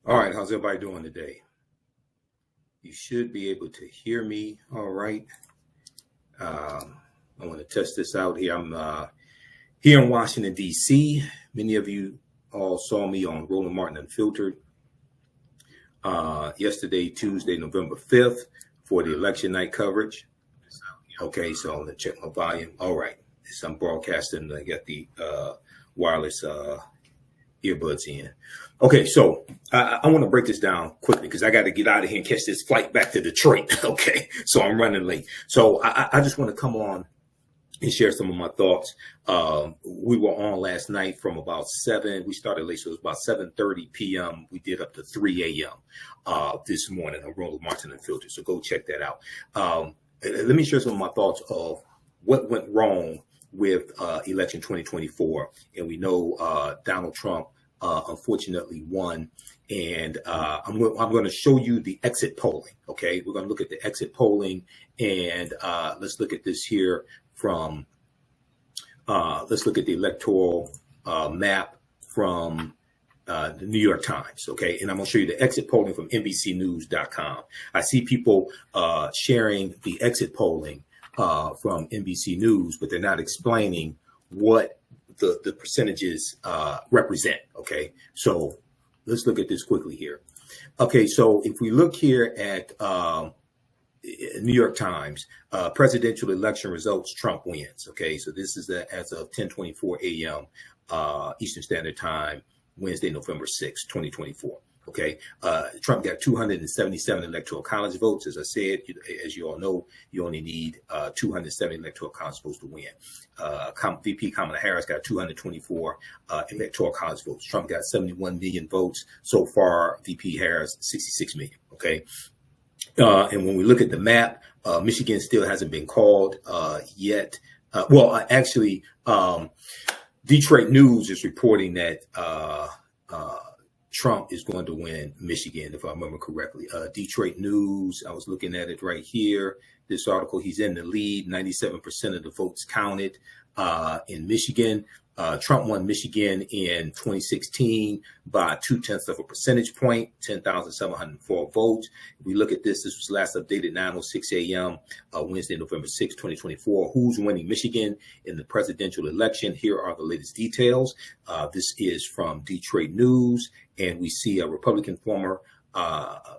All right, how's everybody doing today? You should be able to hear me all right. I want to test this out here. I'm here in Washington, D.C. Many of you all saw me on Roland Martin Unfiltered yesterday, Tuesday, November 5th, for the election night coverage. Okay, so I'm going to check my volume. All right, so I'm broadcasting. I got the wireless earbuds in. Okay, so I want to break this down quickly because I got to get out of here and catch this flight back to Detroit. Okay, so I'm running late. So I just want to come on and share some of my thoughts. We were on last night from about 7. We started late, so it was about 7:30 p.m. We did up to 3 a.m. This morning on Roland Martin Unfiltered. So go check that out. Let me share some of my thoughts of what went wrong with election 2024. And we know Donald Trump unfortunately won. And I'm going to show you the exit polling. Okay, we're going to look at the exit polling, and let's look at this here from. Let's look at the electoral map from the New York Times. Okay, and I'm going to show you the exit polling from NBCnews.com. I see people sharing the exit polling from NBC News, but they're not explaining what the percentages represent. Okay, so let's look at this quickly here. Okay, so if we look here at New York Times, presidential election results, Trump wins. Okay, so this is as of 10:24 a.m. Eastern Standard Time, Wednesday, November 6, 2024. Okay, Trump got 277 electoral college votes. As I said, as you all know, you only need 270 electoral college votes to win. VP Kamala Harris got 224 electoral college votes. Trump got 71 million votes so far. VP Harris 66 million. Okay, and when we look at the map, Michigan still hasn't been called yet. Actually, Detroit News is reporting that Trump is going to win Michigan, if I remember correctly. Detroit News, I was looking at it right here. This article, he's in the lead, 97% of the votes counted in Michigan. Trump won Michigan in 2016 by 0.2 of a percentage point, 10,704 votes. We look at this was last updated 9:06 a.m. Wednesday, November 6, 2024. Who's winning Michigan in the presidential election? Here are the latest details. This is from Detroit News, and we see a Republican former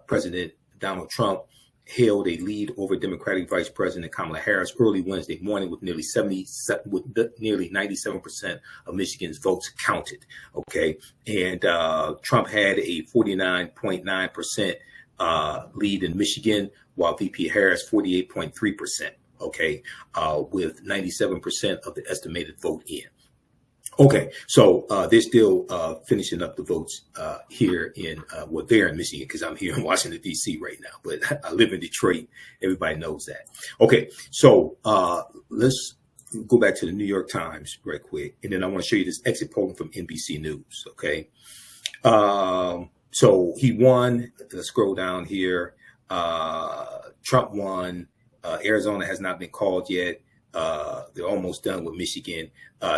President Donald Trump held a lead over Democratic Vice President Kamala Harris early Wednesday morning with nearly 97% of Michigan's votes counted. Okay, and Trump had a 49.9% lead in Michigan, while VP Harris 48.3%. Okay, with 97% of the estimated vote in. Okay, so they're still finishing up the votes here in, they're in Michigan because I'm here in Washington, D.C. right now, but I live in Detroit. Everybody knows that. Okay, so let's go back to the New York Times right quick, and then I want to show you this exit polling from NBC News, okay? So he won. Let's scroll down here. Trump won. Arizona has not been called yet. They're almost done with Michigan.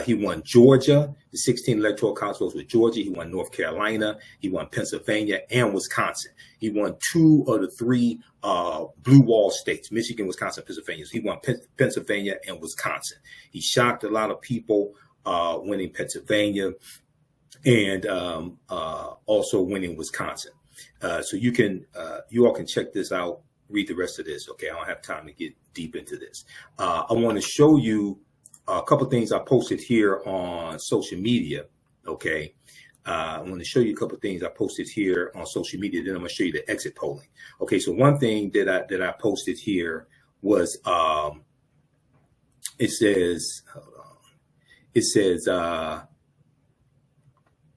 He won Georgia, the 16 electoral college votes with Georgia. He won North Carolina. He won Pennsylvania and Wisconsin. He won 2 of the 3 blue wall states, Michigan, Wisconsin, Pennsylvania. So he won Pennsylvania and Wisconsin. He shocked a lot of people winning Pennsylvania and also winning Wisconsin. So you all can check this out. Read the rest of this. Okay, I don't have time to get deep into this. I want to show you a couple things I posted here on social media. Okay, I want to show you a couple things I posted here on social media. Then I'm going to show you the exit polling. Okay, so one thing that I posted here was it says, hold on. It says,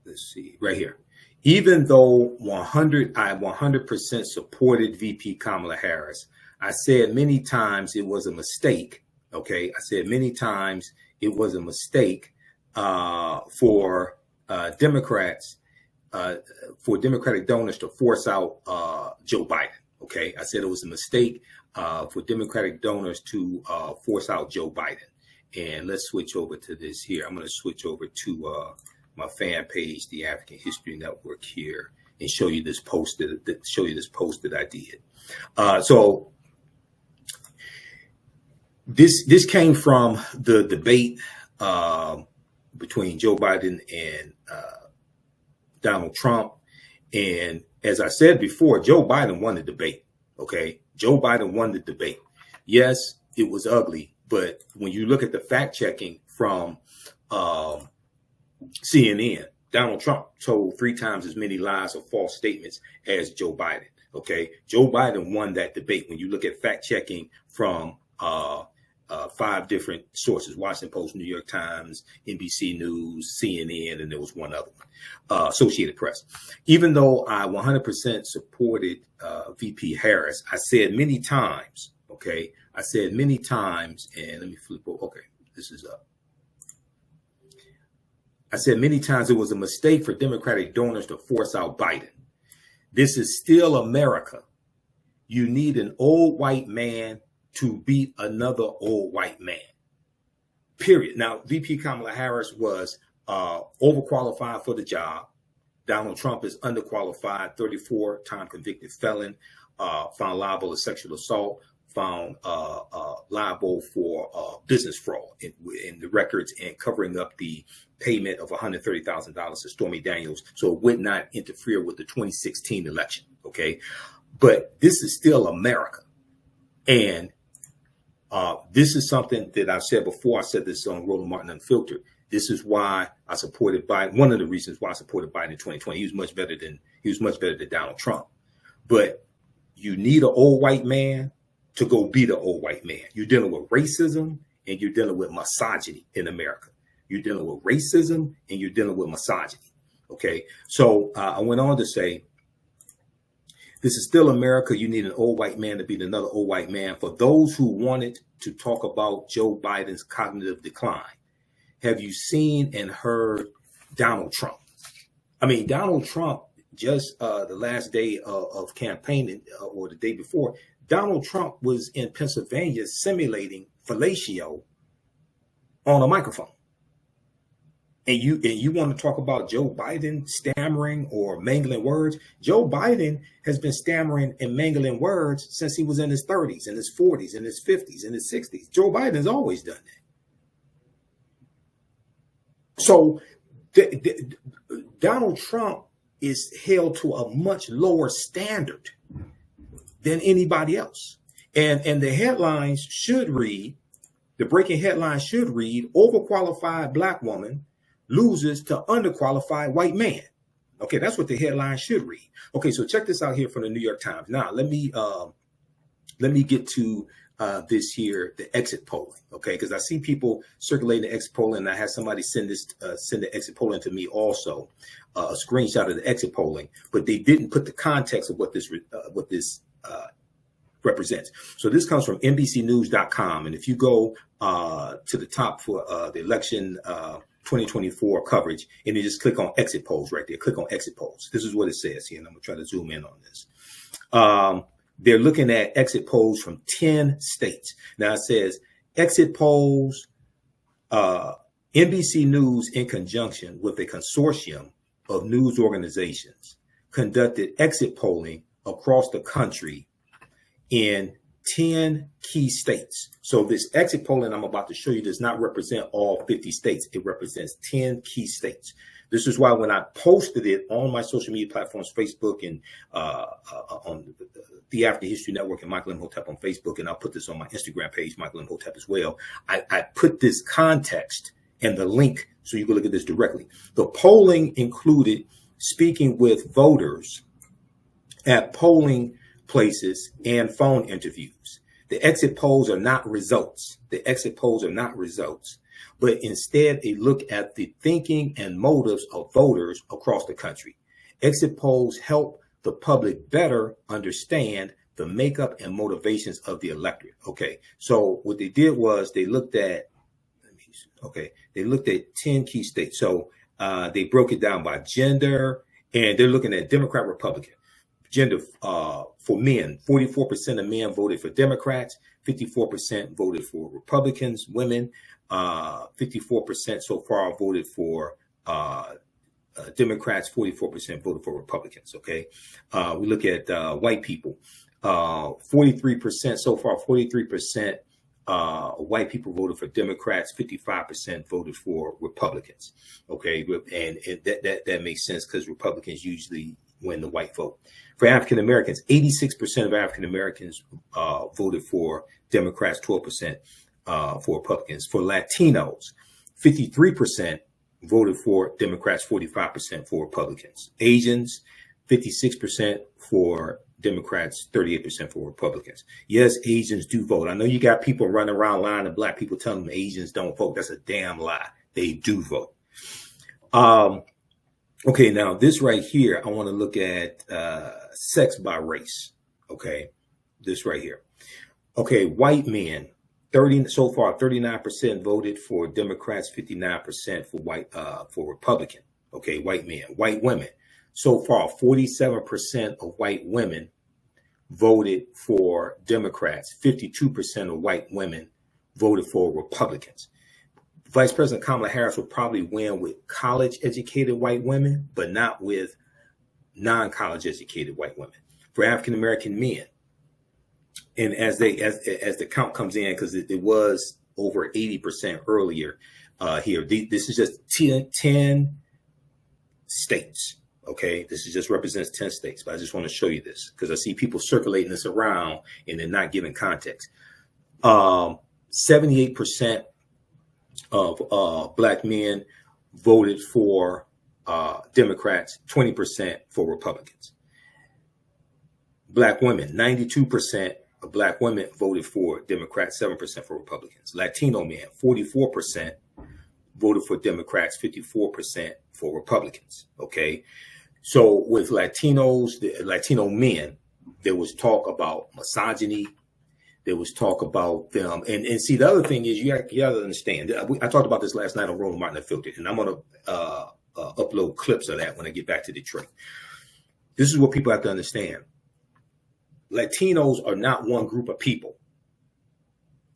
let's see, right here. Even though I 100% supported VP Kamala Harris, I said many times it was a mistake. Okay, I said many times it was a mistake for Democrats, for Democratic donors to force out Joe Biden. Okay, I said it was a mistake for Democratic donors to force out Joe Biden. And let's switch over to this here. I'm going to switch over to my fan page, the African History Network here. and show you this post that I did. So this came from the debate between Joe Biden and Donald Trump. And as I said before, Joe Biden won the debate. Okay, Joe Biden won the debate. Yes, it was ugly, but when you look at the fact checking from CNN, Donald Trump told 3 times as many lies or false statements as Joe Biden. Okay, Joe Biden won that debate when you look at fact checking from 5 different sources: Washington Post, New York Times, NBC News, CNN, and there was one other one, Associated Press. Even though I 100% supported VP Harris, I said many times, okay, and let me flip over. Okay, this is up. I said many times it was a mistake for Democratic donors to force out Biden. This is still America. You need an old white man to beat another old white man, period. Now, VP Kamala Harris was overqualified for the job. Donald Trump is underqualified, 34-time convicted felon, found liable of sexual assault, found liable for business fraud in the records and covering up the payment of $130,000 to Stormy Daniels, so it would not interfere with the 2016 election. Okay, but this is still America, and this is something that I've said before. I said this on Roland Martin Unfiltered. This is why I supported Biden. One of the reasons why I supported Biden in 2020. He was much better than Donald Trump. But you need an old white man to go beat an old white man. You're dealing with racism and you're dealing with misogyny in America. You're dealing with racism and you're dealing with misogyny. Okay, so I went on to say, this is still America. You need an old white man to beat another old white man. For those who wanted to talk about Joe Biden's cognitive decline, have you seen and heard Donald Trump? I mean, Donald Trump, just the last day of campaigning or the day before, Donald Trump was in Pennsylvania simulating fellatio on a microphone. And you want to talk about Joe Biden stammering or mangling words? Joe Biden has been stammering and mangling words since he was in his 30s, in his 40s, in his 50s, in his 60s. Joe Biden's always done that. So Donald Trump is held to a much lower standard than anybody else. And the headlines should read, the breaking headlines should read, overqualified black woman loses to underqualified white man. Okay, that's what the headline should read. Okay, so check this out here from the New York Times. Now, let me get to this here, the exit polling. Okay, because I see people circulating the exit polling, and I had somebody send the exit polling to me also, a screenshot of the exit polling, but they didn't put the context of what this represents. So this comes from NBCnews.com, and if you go to the top for the election 2024 coverage, and you just click on exit polls right there. Click on exit polls. This is what it says here, and I'm going to try to zoom in on this. They're looking at exit polls from 10 states. Now it says exit polls, NBC News in conjunction with a consortium of news organizations conducted exit polling across the country in 10 key states. So this exit polling I'm about to show you does not represent all 50 states. It represents 10 key states. This is why when I posted it on my social media platforms, Facebook and on the After History Network and Michael Imhotep on Facebook, and I'll put this on my Instagram page, Michael Imhotep as well, I put this context and the link so you can look at this directly. The polling included speaking with voters at polling places and phone interviews. The exit polls are not results. The exit polls are not results, but instead a look at the thinking and motives of voters across the country. Exit polls help the public better understand the makeup and motivations of the electorate. Okay, so what they did was they looked at, they looked at 10 key states. So they broke it down by gender, and they're looking at Democrat, Republican. Gender for men, 44% of men voted for Democrats, 54% voted for Republicans. Women, 54% so far voted for Democrats, 44% voted for Republicans. Okay. We look at white people, 43% so far, 43% white people voted for Democrats, 55% voted for Republicans. Okay. And that makes sense because Republicans usually win the white vote. For African Americans, 86% of African Americans voted for Democrats, 12% for Republicans. For Latinos, 53% voted for Democrats, 45% for Republicans. Asians, 56% for Democrats, 38% for Republicans. Yes, Asians do vote. I know you got people running around lying to black people telling them Asians don't vote. That's a damn lie. They do vote. Okay, now this right here, I want to look at sex by race. Okay, this right here. Okay, white men, 30 so far, 39% voted for Democrats, 59% for Republican. Okay, white men. White women, so far, 47% of white women voted for Democrats, 52% of white women voted for Republicans. Vice President Kamala Harris will probably win with college-educated white women, but not with non-college educated white women. For African-American men, and as the count comes in, because it was over 80% earlier here, this is just 10 states. Okay, this is just represents 10 states, but I just want to show you this because I see people circulating this around and they're not giving context. 78% of black men voted for Democrats, 20% for Republicans. Black women, 92% of black women voted for Democrats, 7% for Republicans. Latino men, 44% voted for Democrats, 54% for Republicans. Okay. So with Latinos, the Latino men, there was talk about misogyny. There was talk about them. And see, the other thing is you got to understand. I talked about this last night on Roland Martin Unfiltered, and I'm going to upload clips of that when I get back to Detroit. This is what people have to understand. Latinos are not one group of people.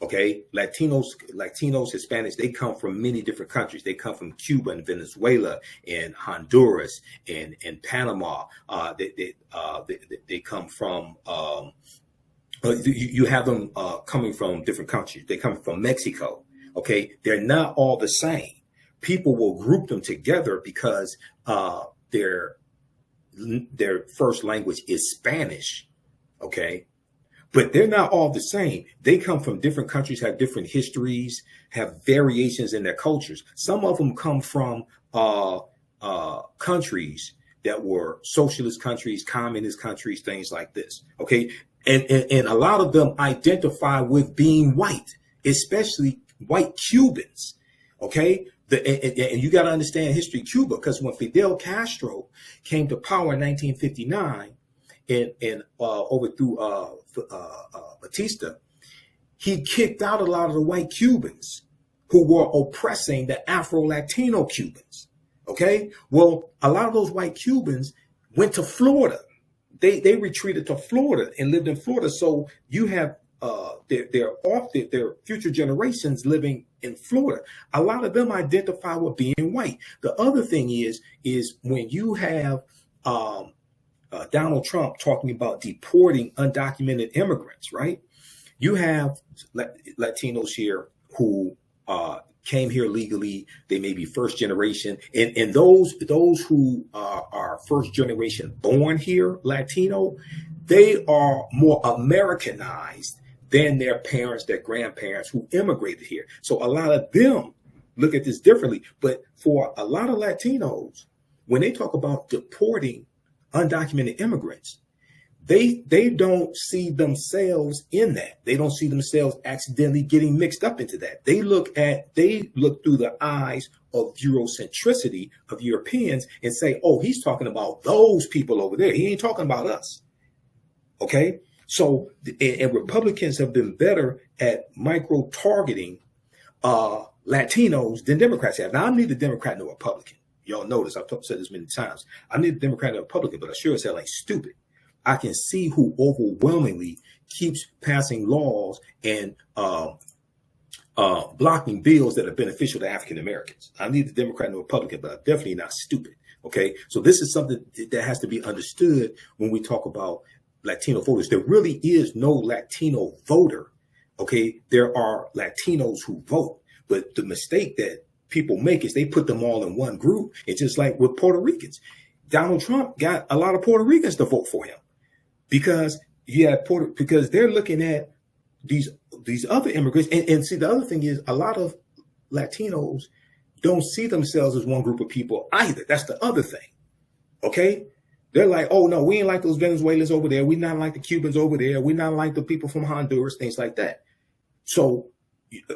Okay, Latinos, Hispanics, they come from many different countries. They come from Cuba and Venezuela and Honduras and Panama. They come from, you have them coming from different countries. They come from Mexico. Okay, they're not all the same. People will group them together because their first language is Spanish. Okay. But they're not all the same. They come from different countries, have different histories, have variations in their cultures. Some of them come from countries that were socialist countries, communist countries, things like this. Okay. And a lot of them identify with being white, especially white Cubans. Okay. And you got to understand history of Cuba, because when Fidel Castro came to power in 1959 and overthrew Batista, he kicked out a lot of the white Cubans who were oppressing the Afro-Latino Cubans. Okay, well, a lot of those white Cubans went to Florida. They retreated to Florida and lived in Florida. So you have their future generations living in Florida. A lot of them identify with being white. The other thing is when you have Donald Trump talking about deporting undocumented immigrants, right? You have Latinos here who came here legally. They may be first generation, and those who are first generation born here, Latino, they are more Americanized than their parents, their grandparents who immigrated here. So a lot of them look at this differently. But for a lot of Latinos, when they talk about deporting undocumented immigrants, they don't see themselves in that. They don't see themselves accidentally getting mixed up into that. They look through the eyes of Eurocentricity of Europeans and say, oh, he's talking about those people over there. He ain't talking about us. Okay. So, and Republicans have been better at micro targeting Latinos than Democrats have. Now, I'm neither Democrat nor Republican. Y'all notice, I've said this many times. I'm neither Democrat nor Republican, but I sure as hell ain't stupid. I can see who overwhelmingly keeps passing laws and blocking bills that are beneficial to African Americans. I'm neither Democrat nor Republican, but I'm definitely not stupid. Okay, so this is something that has to be understood when we talk about Latino voters. There really is no Latino voter. Okay, there are Latinos who vote, but the mistake that people make is they put them all in one group. It's just like with Puerto Ricans. Donald Trump got a lot of Puerto Ricans to vote for him because because they're looking at these other immigrants. And see, the other thing is a lot of Latinos don't see themselves as one group of people either. That's the other thing. Okay. They're like, oh no, we ain't like those Venezuelans over there. We're not like the Cubans over there. We're not like the people from Honduras, things like that. So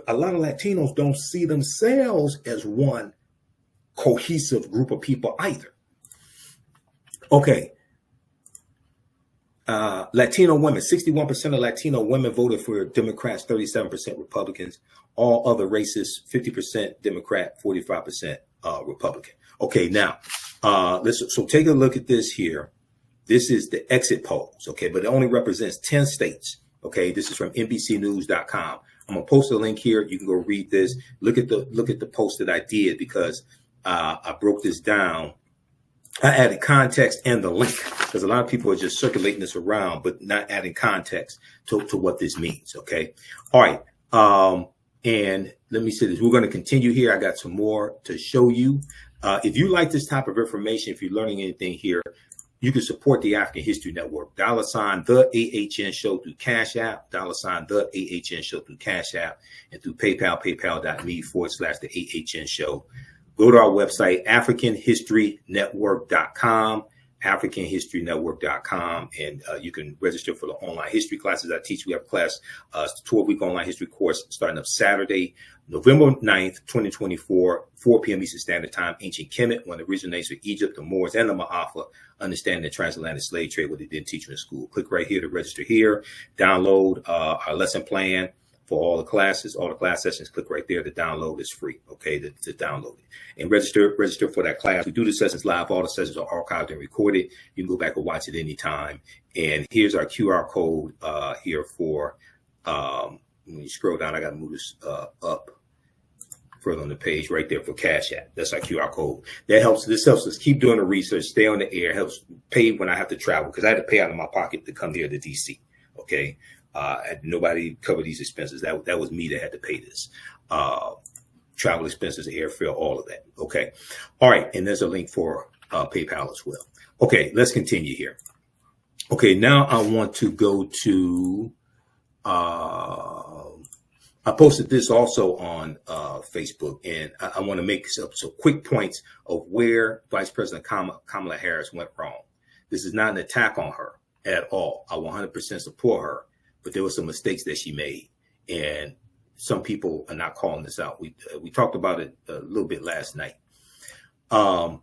a lot of Latinos don't see themselves as one cohesive group of people either. Okay. Latino women, 61% of Latino women voted for Democrats, 37% Republicans. All other races, 50% Democrat, 45% Republican. Okay, now so take a look at this here. This is the exit polls, okay, but it only represents 10 states. Okay, this is from NBCnews.com. I'm gonna post a link here. You can go read this. Look at the post that I did because I broke this down. I added context and the link because a lot of people are just circulating this around, but not adding context to what this means. Okay. All right. And let me say this. We're going to continue here. I got some more to show you. If you like this type of information, if you're learning anything here, you can support the African History Network. $, the AHN show through Cash App, $, the AHN show through Cash App, and through PayPal, paypal.me/the AHN show. Go to our website, AfricanHistoryNetwork.com, AfricanHistoryNetwork.com, and you can register for the online history classes I teach. We have a class, 12-week online history course starting up Saturday, November 9th, 2024, 4 p.m. Eastern Standard Time. Ancient Kemet, one of the originates of Egypt, the Moors, and the Ma'afa, understanding the transatlantic slave trade, what they didn't teach you in school. Click right here to register here. Download our lesson plan for all the classes, all the class sessions. Click right there to download. It's free, okay, to download it. And register for that class. We do the sessions live. All the sessions are archived and recorded. You can go back and watch it anytime. And here's our QR code here for, when you scroll down, I got to move this up further on the page right there for Cash App. That's our QR code. This helps us keep doing the research, stay on the air, helps pay when I have to travel because I had to pay out of my pocket to come here to DC, okay? Nobody covered these expenses. That was me that had to pay this. Travel expenses, airfare, all of that. Okay. All right. And there's a link for PayPal as well. Okay. Let's continue here. Okay. Now I want to go to, I posted this also on Facebook, and I want to make some quick points of where Vice President Kamala Harris went wrong. This is not an attack on her at all. I 100% support her. But there were some mistakes that she made, and some people are not calling this out. We talked about it a little bit last night. I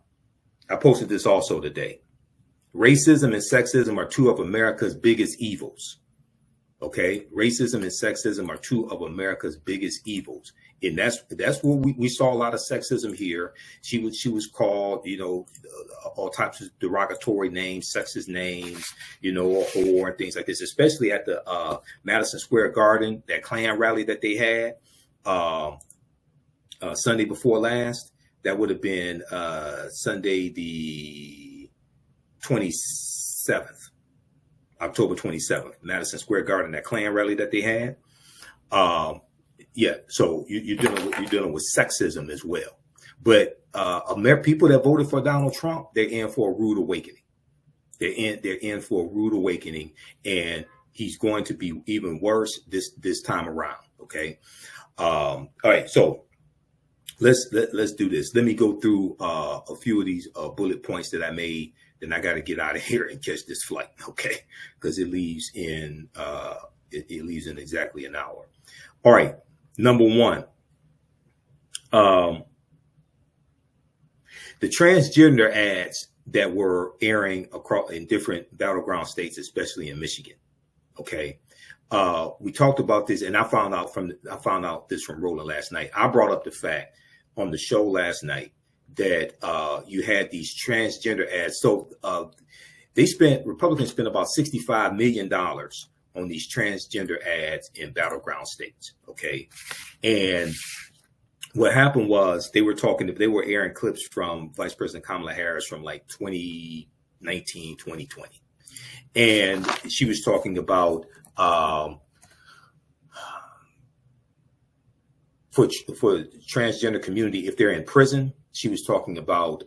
posted this also today. Racism and sexism are two of America's biggest evils. Okay, racism and sexism are two of America's biggest evils, and that's where we saw a lot of sexism here. She was called, you know, all types of derogatory names, sexist names, you know, or things like this, especially at the Madison Square Garden, that Klan rally that they had Sunday before last. That would have been Sunday the 27th. October 27th, Madison Square Garden, that Klan rally that they had. Yeah, so you're dealing with sexism as well. But people that voted for Donald Trump, they're in for a rude awakening. They're in for a rude awakening, and he's going to be even worse this time around. Okay. All right. So let's do this. Let me go through a few of these bullet points that I made. Then I got to get out of here and catch this flight, okay? Because it leaves in exactly an hour. All right, number one, the transgender ads that were airing across in different battleground states, especially in Michigan. Okay, we talked about this, and I found out this from Roland last night. I brought up the fact on the show last night that you had these transgender ads. So Republicans spent about $65 million on these transgender ads in battleground states. Okay. And what happened was they were airing clips from Vice President Kamala Harris from like 2019, 2020. And she was talking about for transgender community, if they're in prison, she was talking about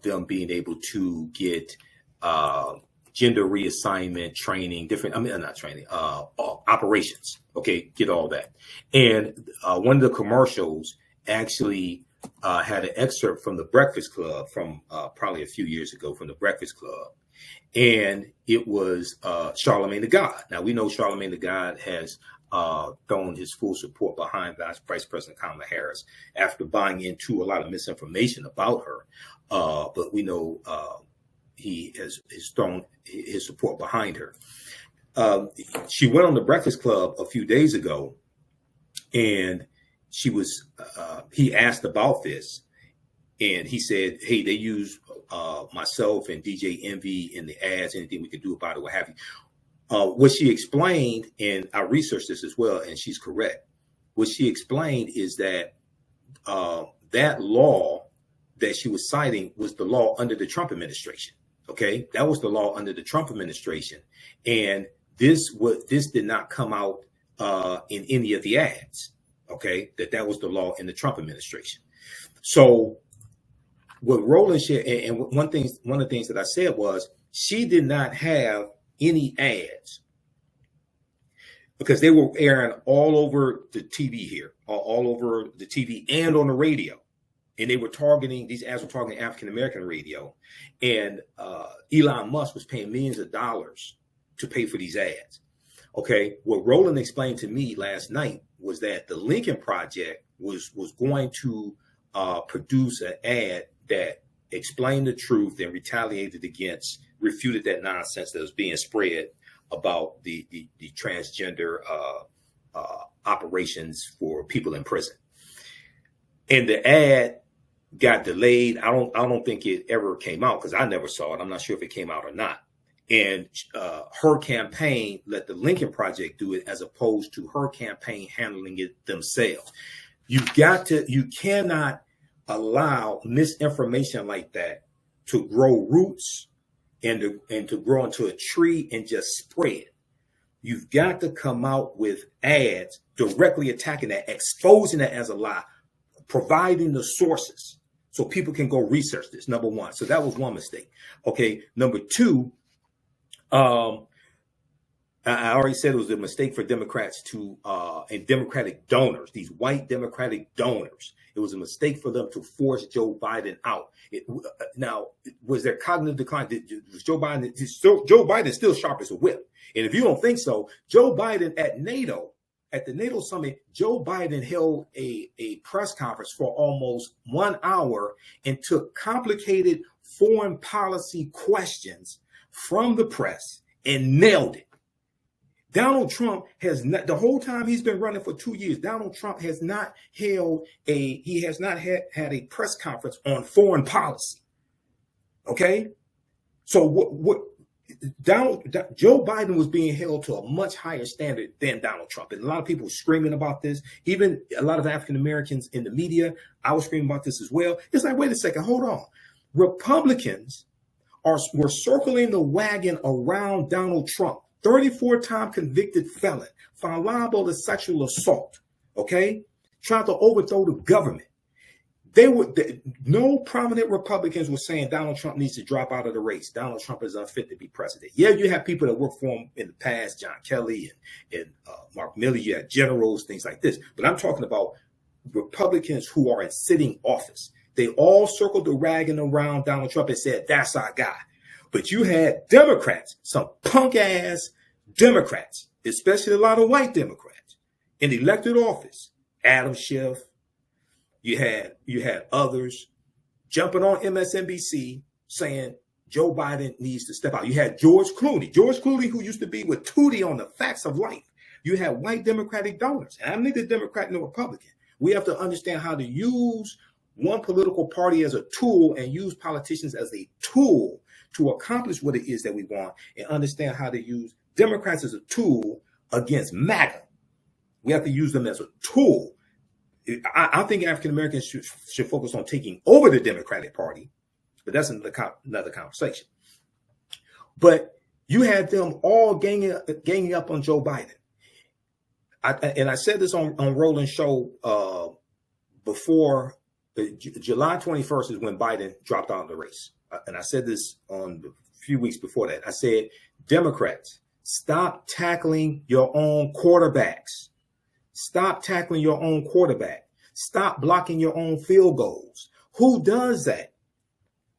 them being able to get gender reassignment training, operations. Okay, get all that. And one of the commercials actually had an excerpt from the Breakfast Club from probably a few years ago from the Breakfast Club. And it was Charlemagne the God. Now, we know Charlemagne the God has thrown his full support behind Vice President Kamala Harris after buying into a lot of misinformation about her. But we know he has thrown his support behind her. She went on the Breakfast Club a few days ago, and he asked about this, and he said, hey, they use myself and DJ Envy in the ads, anything we can do about it, what have you. What she explained, and I researched this as well, and she's correct. What she explained is that that law that she was citing was the law under the Trump administration. Okay, that was the law under the Trump administration, and this did not come out in any of the ads. Okay, that was the law in the Trump administration. So what Roland shared, and one of the things that I said was she did not have any ads because they were airing all over the TV here, all over the TV and on the radio. And they were these ads were targeting African-American radio. And Elon Musk was paying millions of dollars to pay for these ads. Okay. What Roland explained to me last night was that the Lincoln Project was going to produce an ad that explained the truth and refuted that nonsense that was being spread about the transgender operations for people in prison. And the ad got delayed. I don't think it ever came out because I never saw it. I'm not sure if it came out or not. And her campaign let the Lincoln Project do it as opposed to her campaign handling it themselves. You cannot allow misinformation like that to grow roots and to grow into a tree and just spread. You've got to come out with ads directly attacking that, exposing that as a lie, providing the sources so people can go research this, number one. So that was one mistake. Okay. Number two, I already said it was a mistake for Democrats and Democratic donors, these white Democratic donors. It was a mistake for them to force Joe Biden out. Now, was there cognitive decline? Was Joe Biden is still sharp as a whip. And if you don't think so, Joe Biden at the NATO summit, Joe Biden held a press conference for almost 1 hour and took complicated foreign policy questions from the press and nailed it. Donald Trump has not, the whole time he's been running for 2 years, Donald Trump has not had a press conference on foreign policy. Okay. So Joe Biden was being held to a much higher standard than Donald Trump. And a lot of people were screaming about this. Even a lot of African Americans in the media, I was screaming about this as well. It's like, wait a second, hold on. Republicans were circling the wagon around Donald Trump. 34-time convicted felon, found liable to sexual assault, okay? Trying to overthrow the government. No prominent Republicans were saying Donald Trump needs to drop out of the race. Donald Trump is unfit to be president. Yeah, you have people that worked for him in the past, John Kelly and Mark Milley, you had generals, things like this. But I'm talking about Republicans who are in sitting office. They all circled the wagon around Donald Trump and said, that's our guy. But you had Democrats, some punk ass Democrats, especially a lot of white Democrats in elected office. Adam Schiff, you had others jumping on MSNBC saying Joe Biden needs to step out. You had George Clooney, who used to be with Tootie on The Facts of Life. You had white Democratic donors. And I'm neither Democrat nor Republican. We have to understand how to use one political party as a tool and use politicians as a tool to accomplish what it is that we want, and understand how to use Democrats as a tool against MAGA. We have to use them as a tool. I think African Americans should focus on taking over the Democratic Party, but that's another conversation. But you had them all ganging up on Joe Biden. I said this on Roland's show before July 21st is when Biden dropped out of the race. And I said this on a few weeks before that. I said, Democrats, stop tackling your own quarterbacks. Stop tackling your own quarterback. Stop blocking your own field goals. Who does that?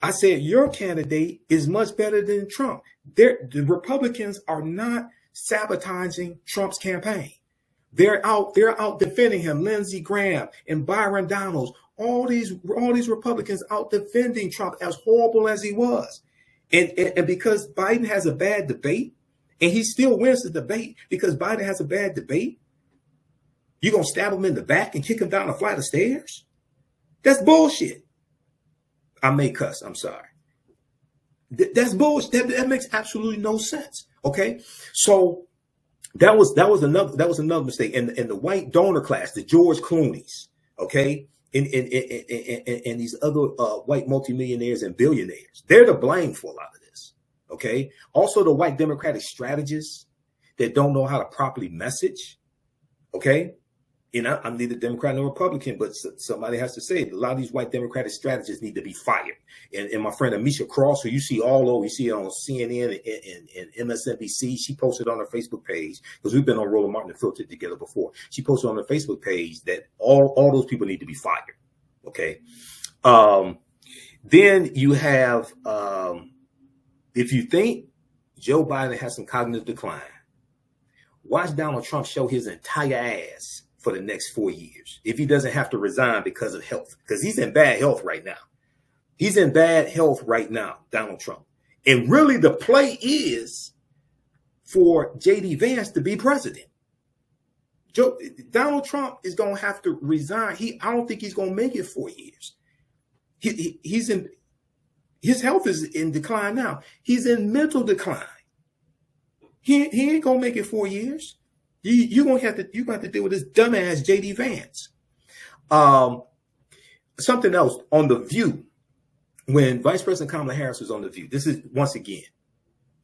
I said, your candidate is much better than Trump. The Republicans are not sabotaging Trump's campaign. They're out defending him. Lindsey Graham and Byron Donalds, all these Republicans out defending Trump, as horrible as he was. And because Biden has a bad debate, and he still wins the debate because Biden has a bad debate, you're going to stab him in the back and kick him down a flight of stairs? That's bullshit. I may cuss. I'm sorry. That's bullshit. That makes absolutely no sense. Okay. So that was another mistake. And the white donor class, the George Clooney's, okay, and these other white multimillionaires and billionaires, they're to blame for a lot of this. Okay. Also the white Democratic strategists that don't know how to properly message. Okay. You know, I'm neither Democrat nor Republican, but somebody has to say it. A lot of these white Democratic strategists need to be fired. And my friend Amisha Cross, who you see all over, you see it on CNN and MSNBC, she posted on her Facebook page, because we've been on Roland Martin and Filtered together before. She posted on her Facebook page that all those people need to be fired. Okay. Then you have, if you think Joe Biden has some cognitive decline, watch Donald Trump show his entire ass for the next 4 years, if he doesn't have to resign because of health, because he's in bad health right now. He's in bad health right now, Donald Trump. And really the play is for J.D. Vance to be president. Donald Trump is going to have to resign. I don't think he's going to make it 4 years. His health is in decline now. He's in mental decline. He ain't going to make it 4 years. You're going to have to deal with this dumbass J.D. Vance. Something else on The View. When Vice President Kamala Harris was on The View, this is, once again,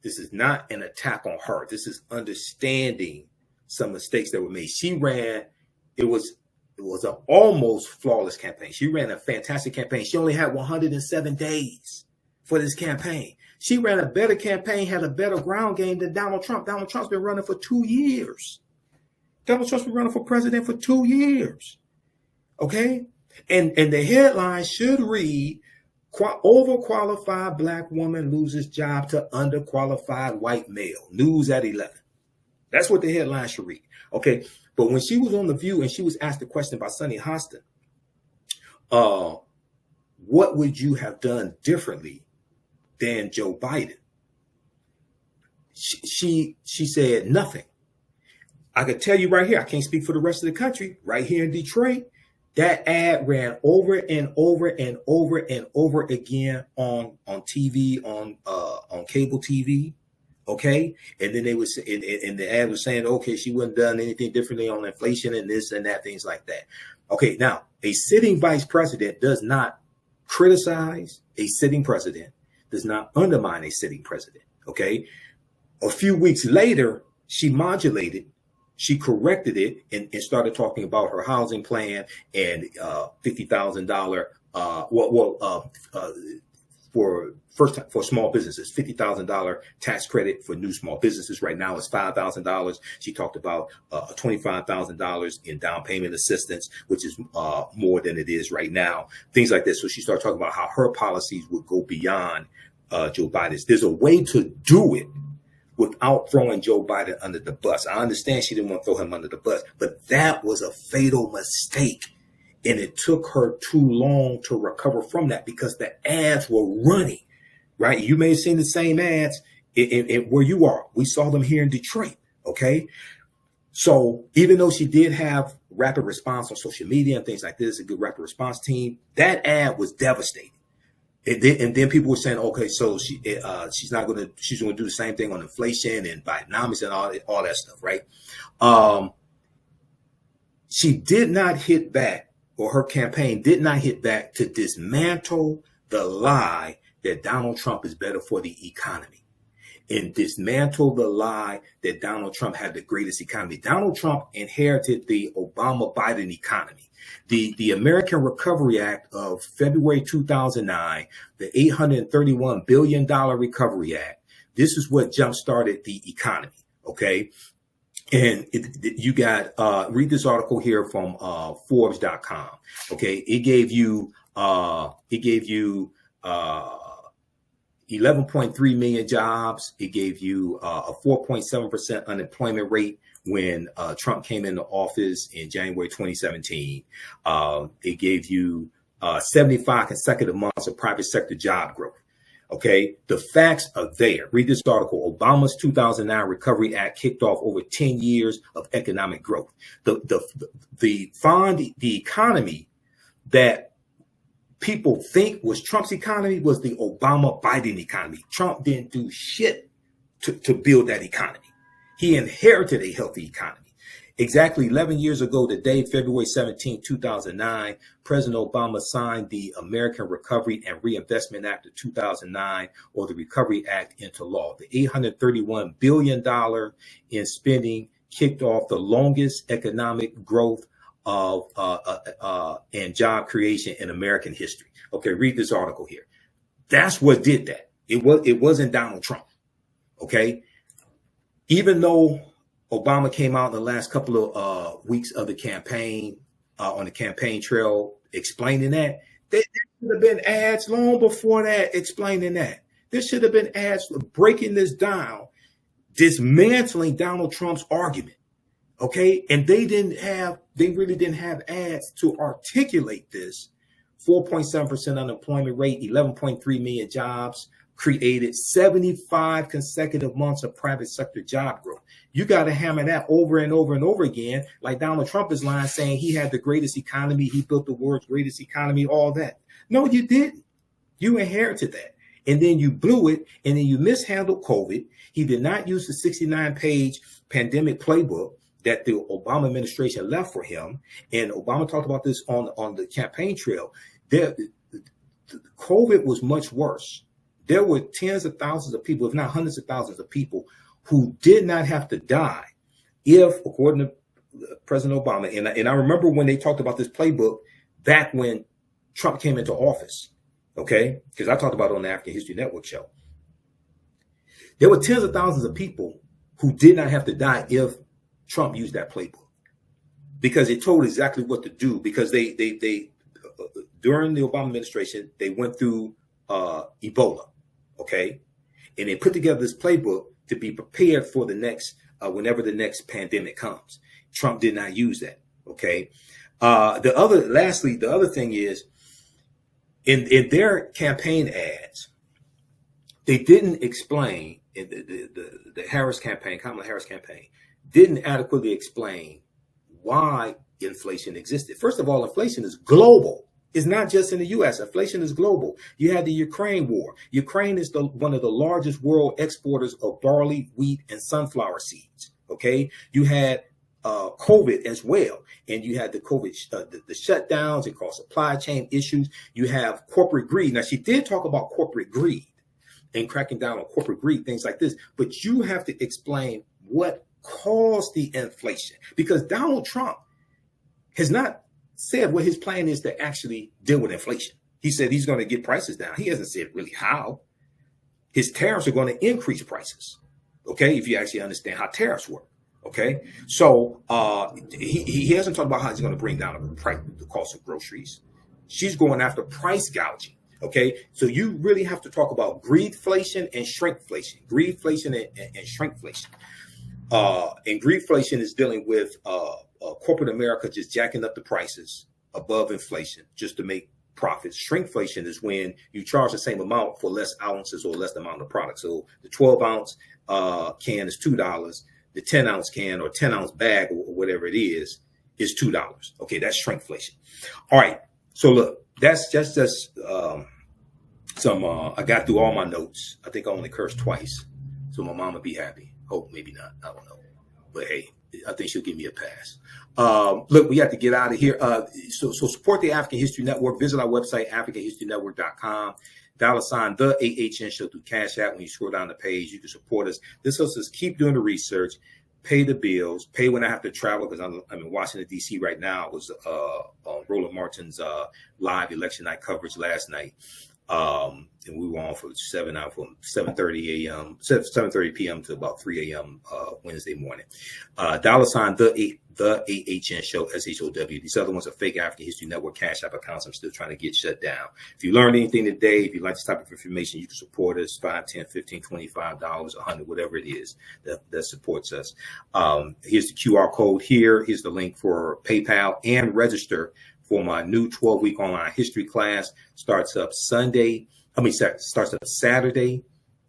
this is not an attack on her. This is understanding some mistakes that were made. She ran, it was an almost flawless campaign. She ran a fantastic campaign. She only had 107 days for this campaign. She ran a better campaign, had a better ground game than Donald Trump. Donald Trump's been running for 2 years. Donald Trump's been running for president for 2 years. Okay? And the headline should read, overqualified black woman loses job to underqualified white male. News at 11. That's what the headline should read. Okay? But when she was on The View and she was asked a question by Sonny Hostin, what would you have done differently than Joe Biden? She said nothing. I could tell you right here, I can't speak for the rest of the country, right here in Detroit, that ad ran over and over and over and over again on TV, on cable TV. Okay. And then they would say, and the ad was saying, okay, she wouldn't have done anything differently on inflation and this and that, things like that. Okay. Now, a sitting vice president does not criticize a sitting president, does not undermine a sitting president. Okay. A few weeks later, she modulated, she corrected it and started talking about her housing plan and $50,000 for small businesses, $50,000 tax credit for new small businesses. Right now it's $5,000. She talked about $25,000 in down payment assistance, which is more than it is right now. Things like this. So she started talking about how her policies would go beyond Joe Biden's. There's a way to do it without throwing Joe Biden under the bus. I understand she didn't want to throw him under the bus, but that was a fatal mistake. And it took her too long to recover from that because the ads were running, right? You may have seen the same ads where you are. We saw them here in Detroit, okay? So even though she did have rapid response on social media and things like this, a good rapid response team, that ad was devastating. And then people were saying, okay, so she's going to do the same thing on inflation and Bidenomics and all that stuff, right? She did not hit back or her campaign did not hit back to dismantle the lie that Donald Trump is better for the economy, and dismantle the lie that Donald Trump had the greatest economy. Donald Trump inherited the Obama-Biden economy. The American Recovery Act of February 2009, the $831 billion Recovery Act, this is what jump-started the economy, okay? And you got, read this article here from Forbes.com, okay? It gave you 11.3 million jobs. It gave you a 4.7% unemployment rate when Trump came into office in January 2017. It gave you 75 consecutive months of private sector job growth. Okay, the facts are there. Read this article. Obama's 2009 Recovery Act kicked off over 10 years of economic growth. The economy that people think was Trump's economy was the Obama-Biden economy. Trump didn't do shit to build that economy. He inherited a healthy economy. Exactly 11 years ago today, February 17, 2009, President Obama signed the American Recovery and Reinvestment Act of 2009, or the Recovery Act, into law. The $831 billion in spending kicked off the longest economic growth of and job creation in American history. Okay, read this article here. That's what did that. It wasn't Donald Trump. Okay, even though Obama came out in the last couple of weeks of the campaign, on the campaign trail, explaining that, there should have been ads long before that explaining that. There should have been ads breaking this down, dismantling Donald Trump's argument. Okay, and they really didn't have ads to articulate this. 4.7% unemployment rate, 11.3 million jobs created, 75 consecutive months of private sector job growth. You got to hammer that over and over and over again, like Donald Trump is lying, saying he had the greatest economy, he built the world's greatest economy, all that. No, you didn't. You inherited that. And then you blew it, and then you mishandled COVID. He did not use the 69-page pandemic playbook that the Obama administration left for him. And Obama talked about this on the campaign trail. COVID was much worse. There were tens of thousands of people, if not hundreds of thousands of people, who did not have to die if, according to President Obama, and I remember when they talked about this playbook back when Trump came into office, okay, because I talked about it on the African History Network show. There were tens of thousands of people who did not have to die if Trump used that playbook, because it told exactly what to do, because they during the Obama administration, they went through Ebola, okay, and they put together this playbook to be prepared for the next, whenever the next pandemic comes. Trump did not use that, okay. The other thing is, in their campaign ads, they didn't explain, in the Harris campaign, Kamala Harris campaign, didn't adequately explain why inflation existed. First of all, inflation is global. It's not just in the U.S. Inflation is global. You had the Ukraine war. Ukraine is one of the largest world exporters of barley, wheat, and sunflower seeds. Okay, you had COVID as well, and you had the COVID, the shutdowns. It caused supply chain issues. You have corporate greed. Now, she did talk about corporate greed and cracking down on corporate greed, things like this. But you have to explain what caused the inflation, because Donald Trump has not said what his plan is to actually deal with inflation. He said he's going to get prices down. He hasn't said really how. His tariffs are going to increase prices. Okay, if you actually understand how tariffs work. Okay, so he hasn't talked about how he's going to bring down the cost of groceries. She's going after price gouging. Okay, so you really have to talk about greedflation and shrinkflation. Greedflation and shrinkflation. And greedflation is dealing with corporate America just jacking up the prices above inflation just to make profits. Shrinkflation is when you charge the same amount for less ounces or less amount of product. So the 12-ounce can is $2. The 10-ounce can or 10-ounce bag or whatever it is $2. Okay, that's shrinkflation. All right. So look, that's just some. I got through all my notes. I think I only cursed twice, so my mom would be happy. Hope maybe not. I don't know. But hey, I think she'll give me a pass. Look, we have to get out of here. So support the African History Network. Visit our website, AfricanHistoryNetwork.com. $ the AHN show through Cash App. When you scroll down the page, you can support us. This helps us keep doing the research, pay the bills, pay when I have to travel, because I'm in Washington, D.C. right now. I was on Roland Martin's live election night coverage last night. And we were on for 7:30 a.m., 7:30 p.m. to about 3 a.m. Wednesday morning. $ the AHN show, SHOW. These other ones are fake African History Network Cash App accounts. I'm still trying to get shut down. If you learned anything today, if you like this type of information, you can support us. $5, $10, $15, $25, $100, whatever it is that supports us. Here's the QR code here. Here's the link for PayPal, and register for my new 12-week online history class. Starts up Saturday,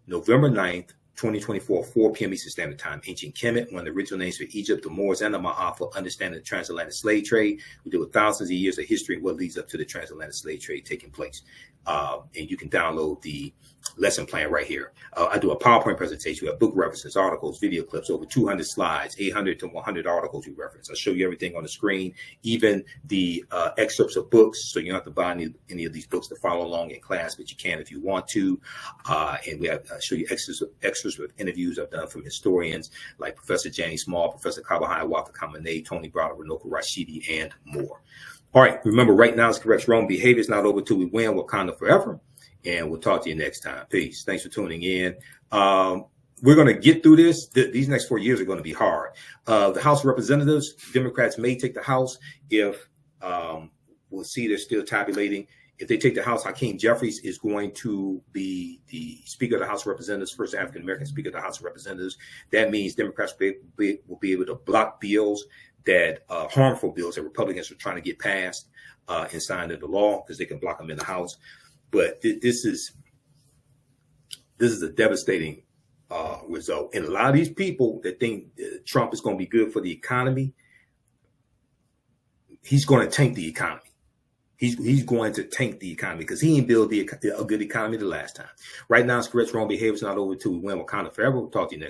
November 9th, 2024, 4 p.m. Eastern Standard Time. Ancient Kemet, one of the original names for Egypt, the Moors, and the Ma'afa, understanding the transatlantic slave trade. We deal with thousands of years of history and what leads up to the transatlantic slave trade taking place. And you can download the lesson plan right here. I do a PowerPoint presentation. We have book references, articles, video clips, over 200 slides, 800 to 100 articles we reference. I show you everything on the screen, even the excerpts of books. So you don't have to buy any of these books to follow along in class, but you can if you want to. And we have show you extras with interviews I've done from historians like Professor Janie Small, Professor Kabahai Waka Kamene, Tony Browder, Runoko Rashidi, and more. All right. Remember, right now is correct. Wrong behavior is not over till we win. Wakanda forever. And we'll talk to you next time. Peace. Thanks for tuning in. We're going to get through this. These next 4 years are going to be hard. The House of Representatives, Democrats may take the House if we'll see they're still tabulating. If they take the House, Hakeem Jeffries is going to be the Speaker of the House of Representatives, first African-American Speaker of the House of Representatives. That means Democrats will be able to block bills that harmful bills that Republicans are trying to get passed and signed into law, because they can block them in the House. But this is a devastating result. And a lot of these people that think Trump is going to be good for the economy, he's going to tank the economy. He's going to tank the economy because he didn't build a good economy the last time. Right now, it's correct. Wrong behavior is not over till we win. Wakanda forever. We'll talk to you next.